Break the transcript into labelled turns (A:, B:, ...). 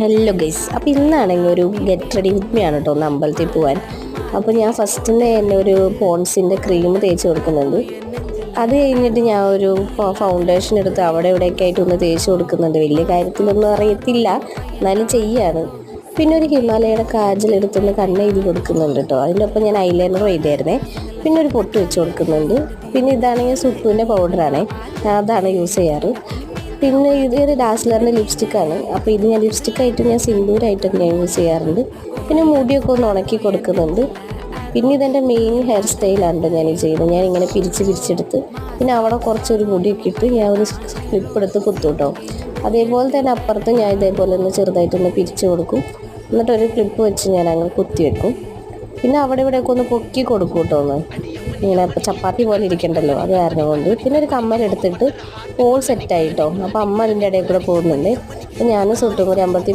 A: Hello guys, അപ്പോൾ ഇന്നാണെങ്കിൽ ഒരു ഗെറ്റ് റെഡി വിത്ത് മീ ആണ് കേട്ടോ ഒന്ന് അമ്പലത്തിൽ പോകാൻ. അപ്പോൾ ഞാൻ ഫസ്റ്റിൻ്റെ തന്നെ ഒരു പോൺസിൻ്റെ ക്രീം തേച്ച് കൊടുക്കുന്നുണ്ട്. അത് കഴിഞ്ഞിട്ട് ഞാൻ ഒരു ഫൗണ്ടേഷൻ എടുത്ത് അവിടെ ഇവിടെയൊക്കെ ആയിട്ട് ഒന്ന് തേച്ച് കൊടുക്കുന്നുണ്ട്. വലിയ കാര്യത്തിലൊന്നും അറിയത്തില്ല, എന്നാലും ചെയ്യാണ്. പിന്നെ ഒരു ഹിമാലയയുടെ കാജൽ എടുത്തൊന്ന് കണ്ണെഴുതി കൊടുക്കുന്നുണ്ട് കേട്ടോ. അതിൻ്റെ ഒപ്പം ഞാൻ ഐലൈനറും എഴുതിയായിരുന്നേ. പിന്നെ ഒരു പൊട്ട് വെച്ച് കൊടുക്കുന്നുണ്ട്. പിന്നെ ഇതാണെങ്കിൽ സുട്ടുവിൻ്റെ പൗഡറാണേ, അതാണ് യൂസ് ചെയ്യാറ്. പിന്നെ ഇതൊരു ഡാസ്ലറിൻ്റെ ലിപ്സ്റ്റിക്കാണ്. അപ്പോൾ ഇത് ഞാൻ ലിപ്സ്റ്റിക്കായിട്ട് ഞാൻ സിന്ദൂരായിട്ടൊക്കെ ഞാൻ യൂസ് ചെയ്യാറുണ്ട്. പിന്നെ മുടിയൊക്കെ ഒന്ന് ഉണക്കി കൊടുക്കുന്നുണ്ട്. പിന്നെ ഇതെൻ്റെ മെയിൻ ഹെയർ സ്റ്റൈലാണ് ഞാൻ ഈ ചെയ്യുന്നത്. ഞാനിങ്ങനെ പിരിച്ചെടുത്ത് പിന്നെ അവിടെ കുറച്ചൊരു മുടിയൊക്കെ ഇട്ട് ഞാൻ ഒരു ക്ലിപ്പ് എടുത്ത് കുത്തും കേട്ടോ. അതേപോലെ തന്നെ അപ്പുറത്ത് ഞാൻ ഇതേപോലെ ഒന്ന് ചെറുതായിട്ടൊന്ന് പിരിച്ച് കൊടുക്കും. എന്നിട്ടൊരു ക്ലിപ്പ് വെച്ച് ഞാൻ അങ്ങനെ കുത്തി വെക്കും. പിന്നെ അവിടെ ഇവിടെയൊക്കെ ഒന്ന് പൊക്കി കൊടുക്കും കേട്ടോ. ഒന്ന് ഇങ്ങനെ ചപ്പാത്തി പോലെ ഇരിക്കണ്ടല്ലോ, അത് കാരണം കൊണ്ട്. പിന്നെ ഒരു കമ്മലെടുത്തിട്ട് ഓൾ സെറ്റായിട്ടോ. അപ്പോൾ അമ്മ അതിൻ്റെ ഇടയിൽ കൂടെ പോകുന്നുണ്ട്. അപ്പോൾ ഞാനും സുട്ടും കൂടി അമ്പലത്തിൽ